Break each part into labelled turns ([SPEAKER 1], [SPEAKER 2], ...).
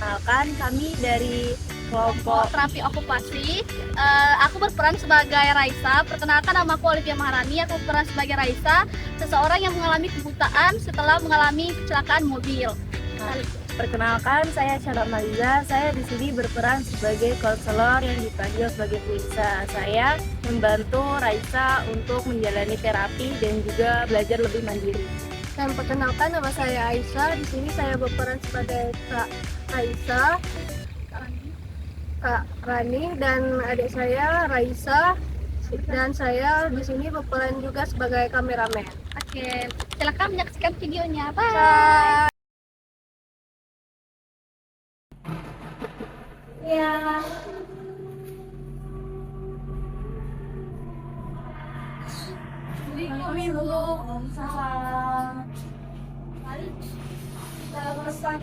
[SPEAKER 1] Perkenalkan, kami dari kelompok
[SPEAKER 2] terapi okupasi. Aku berperan sebagai Raisa. Perkenalkan, nama aku Olivia Maharani. Aku berperan sebagai Raisa, seseorang yang mengalami kebutaan setelah mengalami kecelakaan mobil.
[SPEAKER 1] Perkenalkan, saya Syara Maliza. Saya di sini berperan sebagai konselor yang dipanggil sebagai Puisa. Saya membantu Raisa untuk menjalani terapi dan juga belajar lebih mandiri.
[SPEAKER 2] Dan perkenalkan, nama saya Aisyah. Di sini saya berperan sebagai Kak Aisyah, Kak Rani, dan adik saya Raisa. Dan saya di sini berperan juga sebagai kameramen. Oke, silakan menyaksikan videonya. Bye.
[SPEAKER 1] Ya.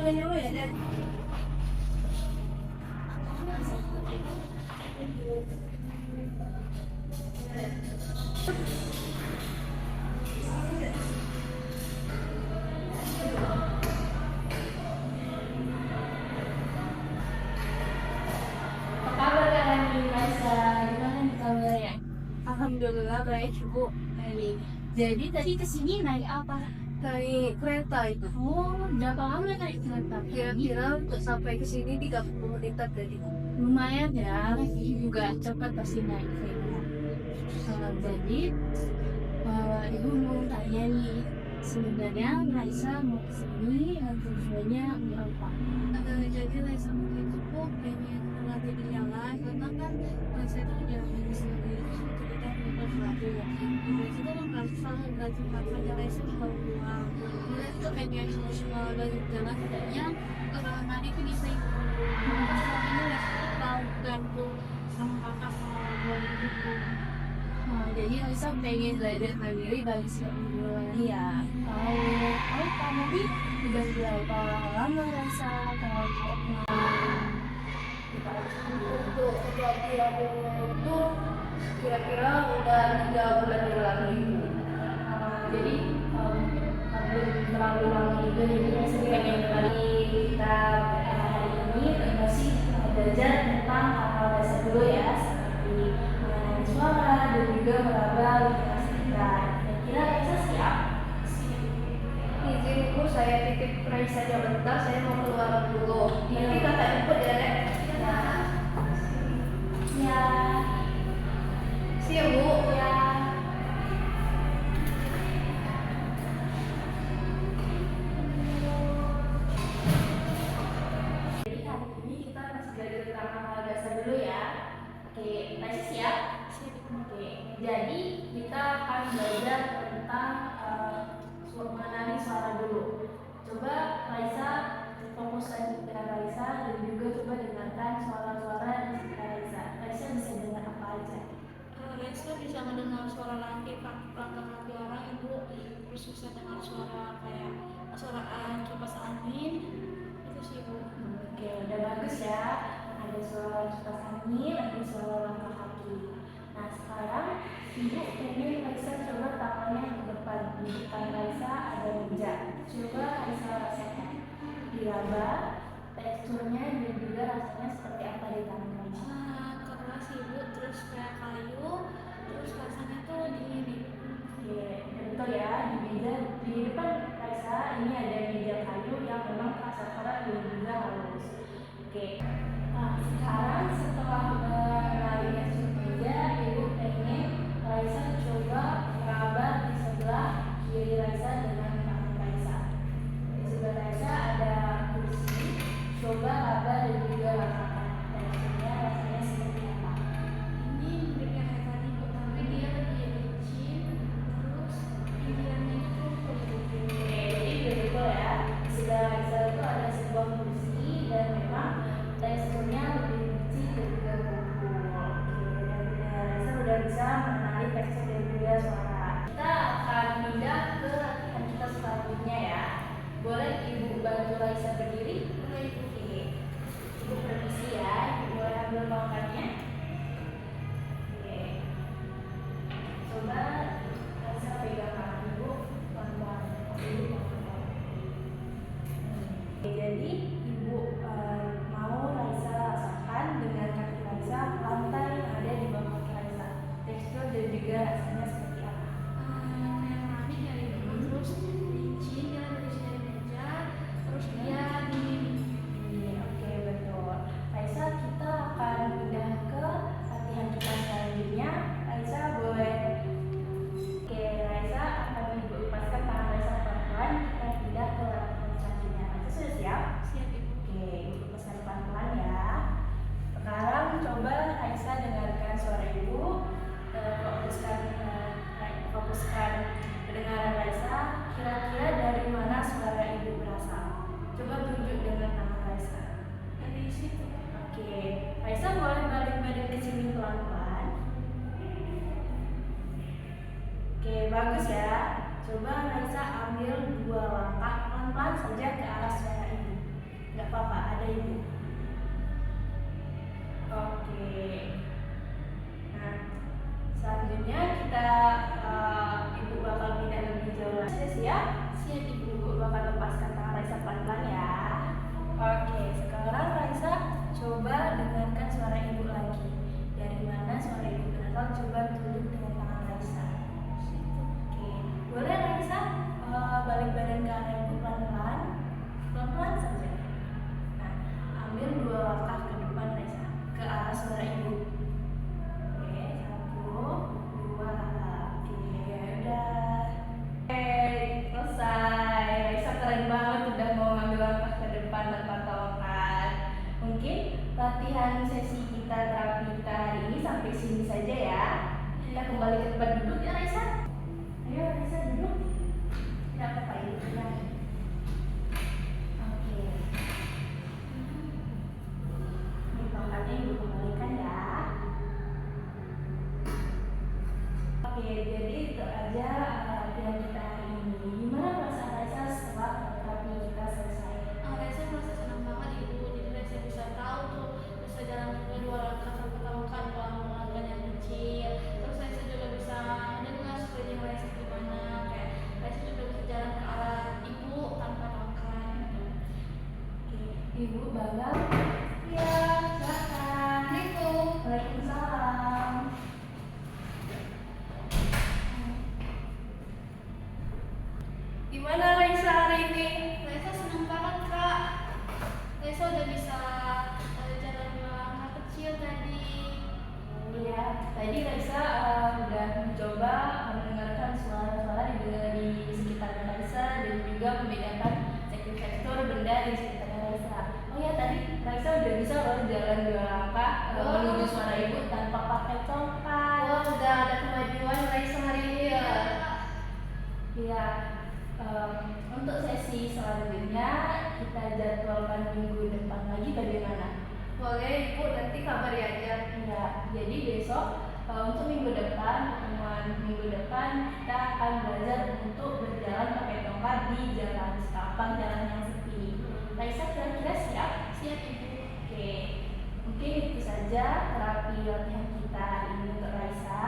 [SPEAKER 1] Dulu ya, Dan. Apa kabar kalian di Raisa? Gimana nih kabarnya?
[SPEAKER 2] Alhamdulillah baik, Ibu.
[SPEAKER 1] Baik. Jadi tadi kesini naik apa?
[SPEAKER 2] Naik kereta itu.
[SPEAKER 1] Oh, berapa lama naik kereta?
[SPEAKER 2] Kira-kira untuk sampai ke sini 30 menitan tadi.
[SPEAKER 1] Lumayan ya, juga cepat pasti naik kereta. Jadi, ibu mau tanya nih, sebenarnya Raisa mau kesini tujuannya apa?
[SPEAKER 2] Jadi Raisa mungkin itu pengen melatih di jalan karena kan Raisa itu punya diri sendiri, terus itu kita punya pelatih ya. Terus itu kan Raisa berarti makanya Raisa di bawah ruang. Kemudian itu pengen semua dari jalan katanya nanti itu bisa ikut. Terus ini Raisa mau bantu sama kakak sama buat itu.
[SPEAKER 1] Jadi Raisa pengen belajar mandiri bagi sebulan. Iya. Kalau kamu nih udah berapa lama Raisa kalau
[SPEAKER 2] Untuk pelatihan itu kira-kira udah 3 bulan yang lalu.
[SPEAKER 1] jadi belum terlalu lama juga jadi saya pengen kali kita hari ini masih belajar tentang hal-hal dasar dulu ya seperti mengenali suara dan juga meraba lingkungan sekitar. Kira-kira Raisa siap?
[SPEAKER 2] Izin ibu, saya titip Raisa aja bentar, saya mau keluar dulu. Nanti kakak ikut ya, Dek.
[SPEAKER 1] Ya,
[SPEAKER 2] Siap, Bu.
[SPEAKER 1] ya. Jadi hari ini kita masih belajar tentang hal-hal dasar dulu ya. Oke, Raisa siap? Oke, jadi kita akan belajar tentang mengenali suara dulu. Coba Raisa fokus lagi dengan Raisa dan juga coba dengarkan suara-suara di sekitar Raisa. Raisa bisa dengar apa aja?
[SPEAKER 2] Raisa bisa mendengar suara langkah kaki orang, Ibu. Terus bisa dengar suara kayak suara kipas angin. Itu sih, Bu.
[SPEAKER 1] Oke, udah bagus ya. Ada suara kipas angin, ada suara langkah kaki. Nah, sekarang Ibu pengen Raisa coba tangannya ke depan. Di depan Raisa ada meja. Coba Raisa rasakan. Diraba, teksturnya dan juga rasanya seperti apa di tangan Raisa.
[SPEAKER 2] Keras, Ibu. Terus kayak kayu. Terus rasanya tuh dingin.
[SPEAKER 1] Oke, betul ya. Di meja di depan Raisa ini ada meja kayu yang memang terasa keras dan juga halus. Oke. Nah, sekarang setelah mengenali tekstur meja, Ibu pengen Raisa coba meraba di sebelah kiri Raisa dengan tangan Raisa. Di sebelah Raisa ada kursi. Coba raba dan juga rasakan teksturnya rasanya seperti apa.
[SPEAKER 2] Ini mirip yang kayak tadi, Bu, tapi dia lebih licin. Terus pinggirannya itu empuk.
[SPEAKER 1] Oke, jadi betul ya. Di sebelah Raisa itu ada sebuah kursi dan memang teksturnya lebih licin dan juga empuk. Oke, dan Raisa udah bisa mengenali tekstur dan juga suara. Kita akan pindah ke latihan kita selanjutnya ya. Boleh Ibu bantu Raisa berdiri?
[SPEAKER 2] Boleh, Ibu.
[SPEAKER 1] Oke. Ibu permisi ya. Ibu boleh ambil tongkatnya. Oke. Coba Raisa pegang tangan Ibu pelan-pelan. Oke, jadi Ibu Oke, bagus ya. Coba Raisa ambil 2 langkah pelan-pelan saja ke arah suara ibu. Nggak apa-apa, ada ibu. Oke. Nah, selanjutnya kita ibu bakal pindah lebih jauh lagi. Sudah siap? Siap ibu. Ibu bakal lepaskan tangan Raisa pelan-pelan ya. Oke, sekarang Raisa coba dengarkan suara ibu lagi. Dari mana suara ibu berasal? Coba tunjuk dengan tangan Raisa. Oke, boleh Raisa balik badan ke arah ibu pelan-pelan, pelan-pelan saja. Nah, ambil 2 langkah ke depan Raisa, ke arah suara ibu. Oke, 1, 2, oke, udah. Selesai. Raisa keren banget udah mau ngambil langkah ke depan tanpa tongkat. Mungkin latihan sesi kita terapi kita hari ini sampai sini saja ya. Kita kembali ke tempat duduk ya Raisa. Ayo Raisa duduk. Tidak apa-apa ibu ya. Oke. Ini tongkatnya ibu kembalikan ya. Oke, jadi itu aja latihan kita hari ini. Gimana perasaan Raisa setelah terapi kita selesai?
[SPEAKER 2] Raisa merasa senang banget ibu, jadi Raisa bisa tahu tuh, bisa jalan juga 2 langkah tanpa tongkat, pelan-pelan yang kecil. Terus Raisa juga bisa dengar sekeliling Raisa gimana, kayak Raisa juga bisa jalan ke arah ibu tanpa tongkat.
[SPEAKER 1] Oke, ibu bangga? Iya, silakan.
[SPEAKER 2] Assalamualaikum.
[SPEAKER 1] Waalaikumsalam. Gimana Raisa hari ini?
[SPEAKER 2] Raisa senang banget kak. Raisa udah bisa jalan 2 langkah kecil tadi.
[SPEAKER 1] Iya, tadi Raisa udah mencoba mendengarkan suara-suara di sekitar Raisa dan juga membedakan sektor-sektor benda di sekitar Raisa. Oh ya, tadi Raisa udah bisa loh jalan 2 langkah menuju suara ibu tanpa pakai tongkat.
[SPEAKER 2] Wah, udah ada kemajuan Raisa hari ini ya.
[SPEAKER 1] Iya. Untuk sesi selanjutnya kita jadwalkan minggu depan lagi bagaimana?
[SPEAKER 2] Boleh ibu, nanti kabari aja.
[SPEAKER 1] Ya, jadi besok untuk minggu depan, pertemuan minggu depan kita akan belajar untuk berjalan pakai tongkat di jalan setapak, jalan yang sepi. Raisa kira-kira siap?
[SPEAKER 2] Siap ibu.
[SPEAKER 1] Oke, mungkin itu saja terapi latihan kita hari ini untuk Raisa.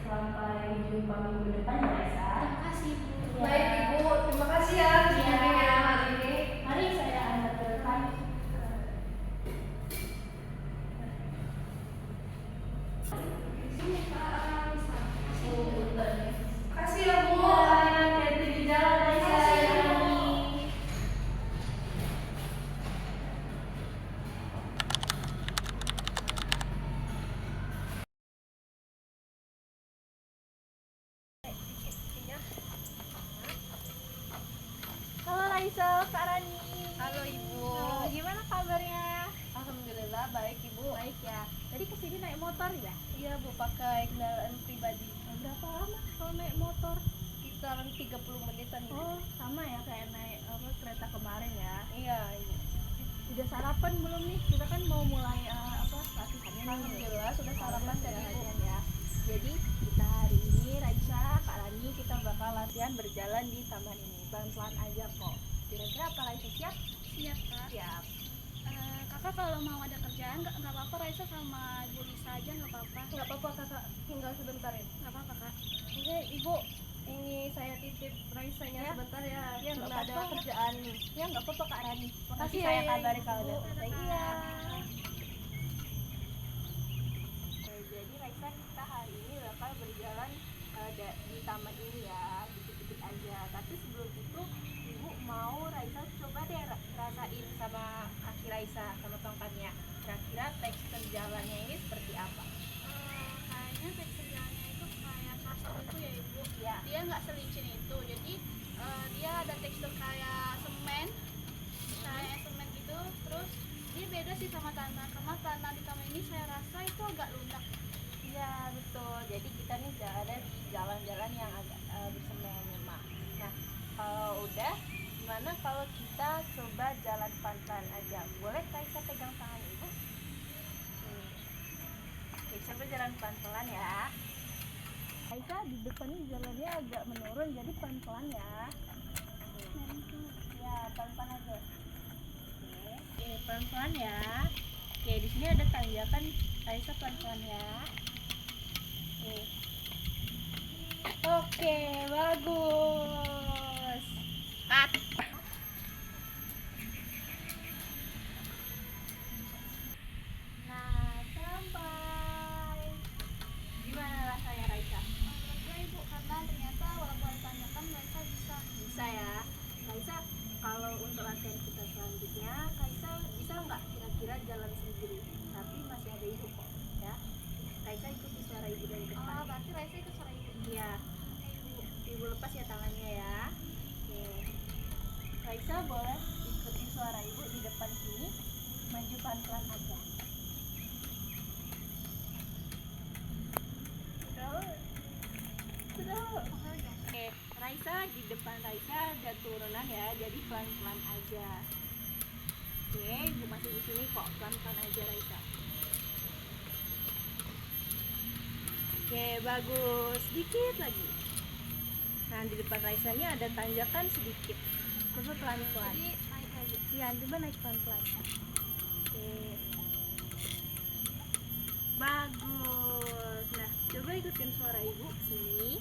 [SPEAKER 1] Sampai jumpa minggu depan ya Raisa.
[SPEAKER 2] Terima kasih ibu.
[SPEAKER 1] Ya.
[SPEAKER 2] Baik ibu, terima kasih ya bimbingannya hari ini.
[SPEAKER 1] Mari saya antar ke depan.
[SPEAKER 2] Sini kak Raisa.
[SPEAKER 1] Kasih ya Bu. Hati-hati di jalan Raisa.
[SPEAKER 2] Kasih ya, Bu.
[SPEAKER 3] Halo Raisa, Kak Rani.
[SPEAKER 2] Halo ibu.
[SPEAKER 3] Gimana kabarnya?
[SPEAKER 2] Alhamdulillah baik ibu.
[SPEAKER 3] Baik ya. Tadi kesini naik motor ya?
[SPEAKER 2] Iya bu, pakai kendaraan pribadi.
[SPEAKER 3] Berapa lama kalau naik motor?
[SPEAKER 2] Sekitaran 30 menitan ibu.
[SPEAKER 3] Oh, sama ya kayak naik kereta kemarin ya.
[SPEAKER 2] Iya ibu.
[SPEAKER 3] Udah sarapan belum nih? Kita kan mau mulai latihannya nih.
[SPEAKER 2] Alhamdulillah sudah sarapan
[SPEAKER 3] Sudah
[SPEAKER 2] tadi ibu.
[SPEAKER 3] latihan ya. Jadi kita hari ini Raisa, Kak Rani kita bakal latihan berjalan di taman ini. Pelan-pelan aja kok. Kira-kira apa Raisa siap?
[SPEAKER 2] Siap kak.
[SPEAKER 3] Siap.
[SPEAKER 2] Kakak kalau mau ada kerjaan nggak apa-apa, Raisa sama ibu Lisa aja nggak apa-apa.
[SPEAKER 3] Nggak apa-apa kakak, tinggal sebentar ya.
[SPEAKER 2] Nggak apa-apa kak.
[SPEAKER 3] Oke ibu, ini saya titip Raisanya
[SPEAKER 2] Ya.
[SPEAKER 3] sebentar ya.
[SPEAKER 2] Ya, nggak
[SPEAKER 3] Karena ada
[SPEAKER 2] apa-apa.
[SPEAKER 3] kerjaan nih. Ya nggak apa-apa Kak Rani.
[SPEAKER 2] Makasih
[SPEAKER 3] Makasih
[SPEAKER 2] ya,
[SPEAKER 3] saya
[SPEAKER 2] ya,
[SPEAKER 3] kabari
[SPEAKER 2] Ibu.
[SPEAKER 3] kalau udah selesai.
[SPEAKER 2] Dadah,
[SPEAKER 3] Iya.
[SPEAKER 2] Kak.
[SPEAKER 3] Oke, jadi Raisa kita hari ini bakal berjalan di taman ini ya, dikit-dikit aja. Tapi sebelum itu ibu mau Raisa coba deh rasain sama kaki Raisa sama tongkatnya. Kira-kira tekstur jalannya ini seperti apa?
[SPEAKER 2] Kayaknya tekstur jalannya itu kayak kasar itu ya ibu.
[SPEAKER 3] Ya.
[SPEAKER 2] Dia nggak selicin itu, jadi dia ada tekstur kayak semen gitu. Terus dia beda sih sama tanah, karena tanah di taman ini saya rasa itu agak lunak.
[SPEAKER 3] Iya betul. Jadi kita nih ada di jalan-jalan yang agak bersemen memang. Nah kalau udah, gimana kalau kita coba jalan pelan-pelan aja? Boleh Raisa pegang tangan ibu? Oke, coba jalan pelan-pelan ya.
[SPEAKER 1] Raisa di depan ini jalannya agak menurun, jadi pelan-pelan ya. Ya, pelan-pelan aja. Oke, pelan-pelan ya. Oke, di sini ada tanjakan, Raisa pelan-pelan ya. Oke, bagus. Cut. Nah, sampai. Gimana rasanya Raisa?
[SPEAKER 3] Lega ibu, karena ternyata walaupun ada tanjakan Raisa
[SPEAKER 1] Bisa ya. Raisa, kalau untuk latihan kita selanjutnya, Raisa bisa nggak kira-kira jalan sendiri? Tapi masih ada ibu kok, ya. Raisa ikuti suara ibu dari depan.
[SPEAKER 3] Oh, berarti Raisa ikut suara ibu.
[SPEAKER 1] Iya. Ibu lepas ya tangannya ya. Oke. Raisa boleh ikuti suara ibu di depan sini, maju pelan-pelan aja. Sudah. Oke, Raisa di depan Raisa ada turunan ya, jadi pelan-pelan aja. Oke, ibu masih di sini kok, pelan-pelan aja Raisa. Oke, bagus. Sedikit lagi. Nah, di depan Raisa ini ada tanjakan sedikit. Coba pelan-pelan.
[SPEAKER 3] Jadi naik lagi.
[SPEAKER 1] Iya, coba naik pelan-pelan. Oke. Bagus. Nah, coba ikutin suara ibu sini.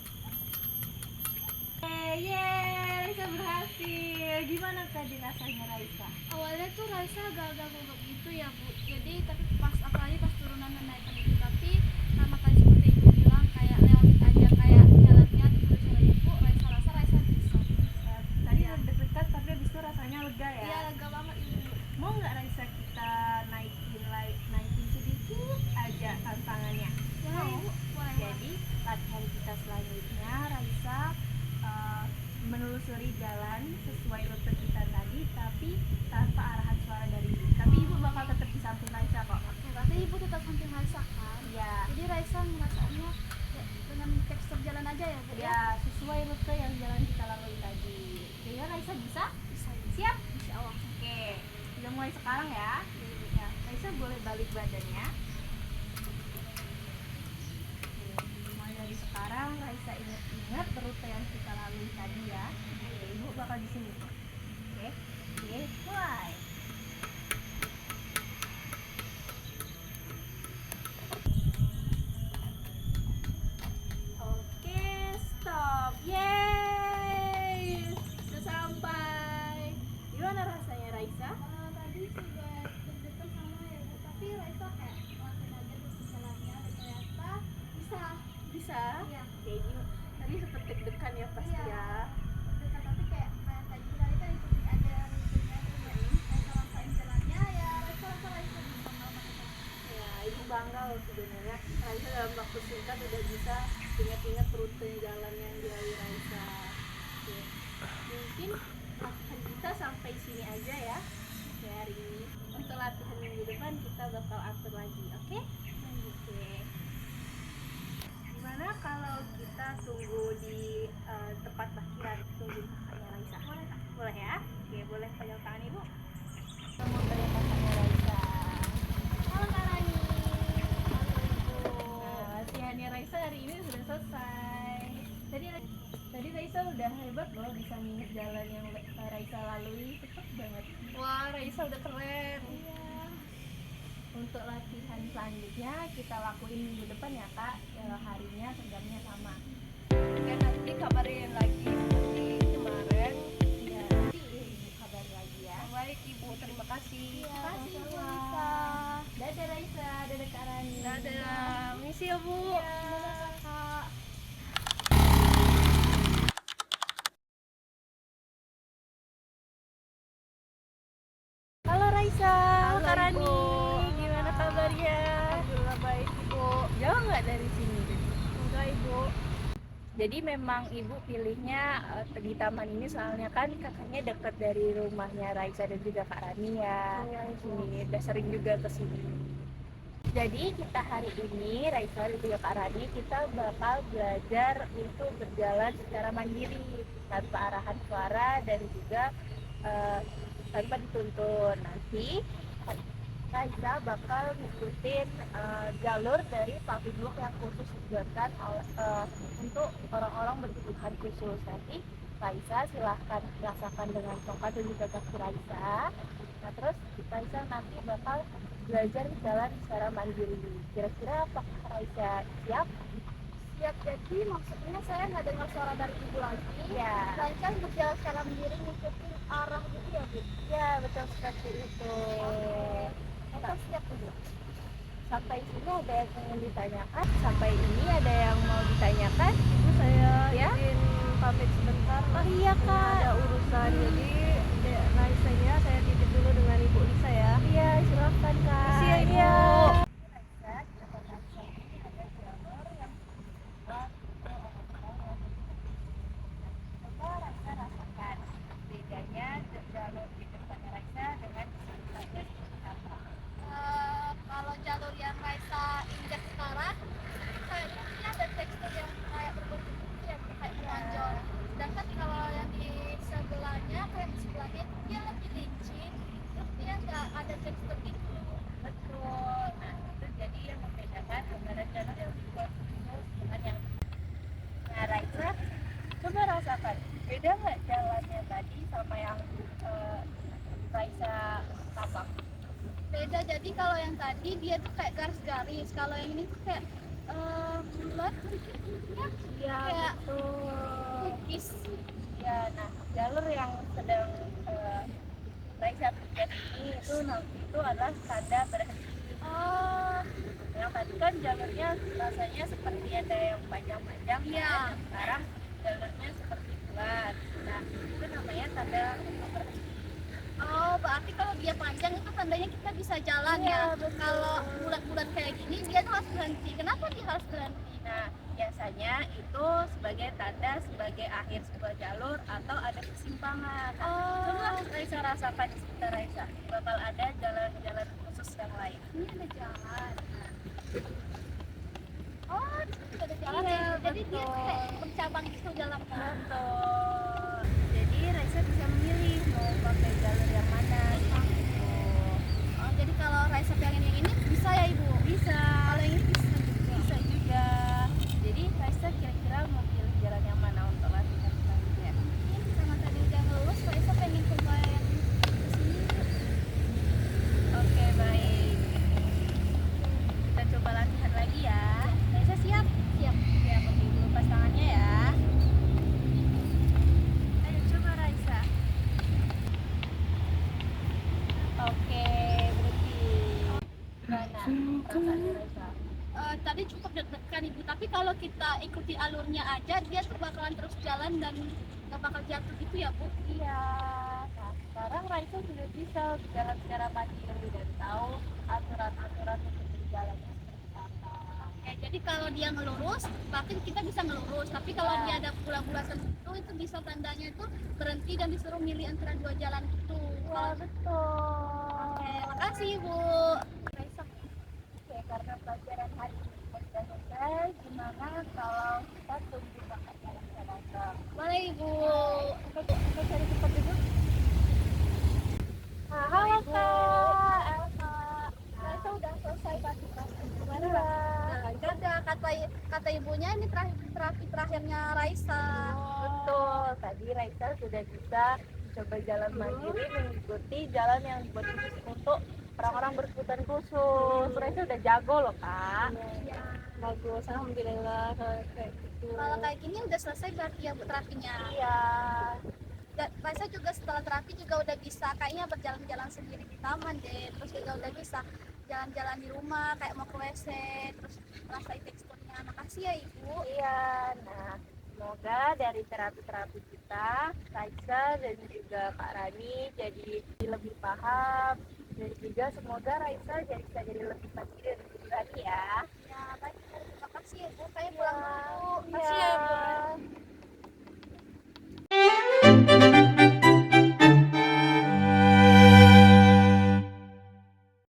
[SPEAKER 1] Yeay, Raisa berhasil. Gimana tadi rasanya Raisa?
[SPEAKER 3] Awalnya tuh Raisa agak-agak gugup gitu ya bu. Jadi tapi pas apalagi pas turunan dan naikan itu, tapi karena tadi seperti ibu bilang kayak lewatin aja kayak jalannya terus suara ibu, Raisa rasa Raisa bisa.
[SPEAKER 1] Tadi deg-degan tapi habis itu rasanya lega ya.
[SPEAKER 3] Iya lega banget ibu.
[SPEAKER 1] Mau nggak Raisa kita naikin sedikit aja tantangannya?
[SPEAKER 3] Ya ibu, boleh.
[SPEAKER 1] Jadi latihan kita selanjutnya Raisa menelusuri jalan sesuai rute kita tadi, tapi tanpa arahan suara dari ibu. Tapi ibu bakal tetap di samping Raisa kok.
[SPEAKER 3] Berarti ibu tetap samping Raisa kan?
[SPEAKER 1] Ya,
[SPEAKER 3] Jadi Raisa ngerasainnya ya, dengan tekstur jalan aja ya bu?
[SPEAKER 1] ya sesuai rute yang jalan kita lalui tadi. Jadi Raisa bisa?
[SPEAKER 3] Bisa.
[SPEAKER 1] Siap? Insya Allah. Oke, udah mulai sekarang ya. Ya, Raisa boleh balik badannya. Mulai dari sekarang Raisa ingat-ingat rute yang kita lalui tadi ya. Oke, ibu bakal di sini. Oke, mulai. Oke, stop. Yeay, udah sampai. Gimana rasanya Raisa?
[SPEAKER 3] Tadi sudah deg-degan sama ya bu, tapi Raisa kayak langsung aja terus jalannya dan ternyata bisa.
[SPEAKER 1] Bisa?
[SPEAKER 3] Iya.
[SPEAKER 1] Oke, gimana? Tadi sempet deg-degan ya pasti
[SPEAKER 3] Iya.
[SPEAKER 1] ya.
[SPEAKER 3] Deg-degan, tapi kayak tadi tadi kan ikutin aja rutenya terus ya Raisa rasain jalannya ya Raisa bisa melakukan itu.
[SPEAKER 1] Ya, ibu bangga loh sebenarnya. Raisa dalam waktu singkat udah bisa ingat-ingat rute jalan yang dilalui Raisa. Oke. Mungkin latihan kita sampai sini aja ya. Oke, hari ini. Untuk latihan minggu depan kita bakal atur lagi, oke? Oke. Gimana kalau kita tunggu di tempat parkiran, tunggu kakaknya Raisa? Boleh tak? Boleh ya? Oke, boleh pegang tangan ibu. Kita mau pegang kakaknya Raisa.
[SPEAKER 3] Halo Kak Rani.
[SPEAKER 1] Nah, latihannya Raisa hari ini sudah selesai. Tadi Raisa udah hebat loh, bisa nginget jalan yang Raisa lalui. Cepet banget. Wah, Raisa udah keren.
[SPEAKER 3] Iya.
[SPEAKER 1] Untuk latihan selanjutnya kita lakuin minggu depan ya kak. Harinya jamnya sama. Dan nanti kabarin lagi seperti kemarin. Ya, nanti ibu kabarin lagi ya. Baik ibu, terima kasih.
[SPEAKER 3] Iya,
[SPEAKER 1] Terima kasih ibu
[SPEAKER 3] sama-sama.
[SPEAKER 1] Raisa. Dadah Raisa, dadah Kak Rani.
[SPEAKER 3] Dadah.
[SPEAKER 1] Misi ya bu.
[SPEAKER 3] Dadah kakak.
[SPEAKER 1] Halo Raisa,
[SPEAKER 3] Halo,
[SPEAKER 1] Kak Rani.
[SPEAKER 3] Ibu.
[SPEAKER 1] Gimana kabarnya?
[SPEAKER 3] Alhamdulillah baik ibu.
[SPEAKER 1] Jauh nggak dari sini?
[SPEAKER 3] Enggak ibu.
[SPEAKER 1] Jadi memang ibu pilihnya di taman ini soalnya kan kakaknya dekat dari rumahnya Raisa dan juga Kak Rani ya.
[SPEAKER 3] Iya, Ibu.
[SPEAKER 1] Sini udah sering juga ke sini. Jadi kita hari ini Raisa dan juga Kak Rani kita bakal belajar untuk berjalan secara mandiri tanpa arahan suara dan juga tanpa dituntun. Nanti Kak
[SPEAKER 3] Raisa bakal ngikutin jalur dari public walk yang khusus dibuatkan untuk orang-orang berkebutuhan khusus. Nanti Raisa silahkan rasakan dengan tongkat dan juga kaki Raisa. Nah terus Raisa nanti bakal belajar jalan secara mandiri. Kira-kira apakah Raisa siap?
[SPEAKER 2] Siap, jadi maksudnya saya nggak dengar suara dari ibu lagi.
[SPEAKER 3] Ya.
[SPEAKER 2] Raisa berjalan secara mandiri ngikutin arah gitu ya Bu?
[SPEAKER 3] Ya betul seperti itu.
[SPEAKER 2] Raisa siap Bu.
[SPEAKER 3] Sampai sini ada yang ingin ditanyakan? Sampai ini ada yang mau ditanyakan? Ibu saya ya?
[SPEAKER 4] Izin pamit sebentar.
[SPEAKER 3] Oh iya Kak.
[SPEAKER 4] Ada urusan, jadi Raisanya saya titip dulu dengan Ibu Lisa ya.
[SPEAKER 3] Iya silahkan Kak.
[SPEAKER 4] Makasih ya, Ibu.
[SPEAKER 3] Iya.
[SPEAKER 2] Kalau jalur yang Raisa injak sekarang kayaknya ini ada tekstur yang kayak berbentuk ya kayak menonjol. Sedangkan kalau yang di sebelahnya kayak di sebelahnya itu dia lebih licin, terus dia nggak ada tekstur gitu.
[SPEAKER 3] Betul. Nah itu jadi yang membedakan antara jalur yang dibuat khusus dengan yang Raisa coba rasakan beda nggak jalannya tadi sama yang Raisa tapak?
[SPEAKER 2] Beda, jadi kalau yang tadi dia tuh kayak garis-garis, kalau yang ini tuh kayak bulat bentuknya
[SPEAKER 3] Iya
[SPEAKER 2] kayak
[SPEAKER 3] betul.
[SPEAKER 2] cookies.
[SPEAKER 3] Ya, nah jalur yang sedang Raisa buat ini itu adalah tanda berhenti.
[SPEAKER 2] Oh,
[SPEAKER 3] Yang tadi kan jalurnya rasanya seperti ada yang panjang-panjang
[SPEAKER 2] Iya.
[SPEAKER 3] ya. Dan sekarang jalurnya seperti bulat. Nah itu namanya tanda untuk berhenti.
[SPEAKER 2] oh, berarti kalau dia panjang itu tandanya kita bisa jalan
[SPEAKER 3] Iya,
[SPEAKER 2] ya.
[SPEAKER 3] betul.
[SPEAKER 2] Kalau bulat-bulat kayak gini dia tuh harus berhenti. Kenapa dia harus berhenti?
[SPEAKER 3] Nah biasanya itu sebagai tanda sebagai akhir sebuah jalur atau ada kesimpangan.
[SPEAKER 2] Oh.
[SPEAKER 3] Coba Raisa rasakan di sekitar Raisa bakal ada jalan-jalan khusus yang lain.
[SPEAKER 2] Ini ada jalan. Oh, di situ ada jalan
[SPEAKER 3] Iya,
[SPEAKER 2] ya. Jadi dia
[SPEAKER 3] betul.
[SPEAKER 2] kayak bercabang gitu jalannya.
[SPEAKER 3] Betul. Jadi Raisa bisa memilih mau pakai jalur yang mana gitu.
[SPEAKER 2] Oh, jadi kalau Raisa pengen yang ini bisa ya Ibu?
[SPEAKER 3] Bisa.
[SPEAKER 2] Kalau yang ini bisa juga.
[SPEAKER 3] Bisa juga. Jadi Raisa kira-kira mau pilih jalan yang mana untuk latihan selanjutnya?
[SPEAKER 2] Mungkin karena tadi udah ngelulus, Raisa pengen coba yang kesini.
[SPEAKER 3] Oke baik. Kita coba latihan lagi ya. Raisa siap?
[SPEAKER 2] Siap.
[SPEAKER 3] Siap. Oke dulu lepas tangannya ya. Ayo coba Raisa. Oke berhenti. Gimana perasaannya Raisa?
[SPEAKER 2] Tadi cukup deg-degan Ibu, tapi kalau kita ikuti alurnya aja dia tuh bakalan terus jalan dan nggak bakal jatuh gitu ya Bu?
[SPEAKER 3] Iya. Nah sekarang Raisa sudah bisa jalan secara mandiri dan tahu aturan-aturan untuk berjalannya seperti apa.
[SPEAKER 2] Oke, jadi kalau dia ngelurus, berarti kita bisa ngelurus. Tapi kalau
[SPEAKER 3] Ya.
[SPEAKER 2] dia ada bulan-bulan tertentu, itu bisa tandanya itu berhenti dan disuruh milih antara dua jalan itu.
[SPEAKER 3] Wah betul.
[SPEAKER 2] Oke, makasih Ibu. Raisa.
[SPEAKER 3] Oke, karena pelajaran hari ini sudah selesai, gimana kalau kita tunggu makan jalan datang?
[SPEAKER 2] Boleh Ibu.
[SPEAKER 3] Kita cari tempat duduk. Nah, halo Kak, Elsa.
[SPEAKER 2] Raisa udah selesai partisipasi. Gimana?
[SPEAKER 3] Iya.
[SPEAKER 2] Nah, ada kata ibunya ini terapi terakhirnya Raisa.
[SPEAKER 3] Betul, tadi Raisa sudah bisa coba jalan mandiri mengikuti jalan yang dibuat khusus untuk orang-orang berkebutuhan khusus. Raisa udah jago loh Kak.
[SPEAKER 2] Iya.
[SPEAKER 4] Bagus, alhamdulillah kalau kayak gitu.
[SPEAKER 2] Kalau kayak gini udah selesai berarti ya Bu terapinya.
[SPEAKER 3] Iya.
[SPEAKER 2] Raisa juga setelah terapi juga udah bisa kayaknya berjalan-jalan sendiri di taman deh, terus juga udah bisa jalan-jalan di rumah kayak mau ke WC, terus merasain teksturnya. Makasih ya Ibu.
[SPEAKER 3] Iya, nah semoga dari terapi-terapi kita, Raisa dan juga Kak Rani jadi lebih paham dan juga semoga Raisa jadi bisa jadi lebih mandiri dan lebih berani ya.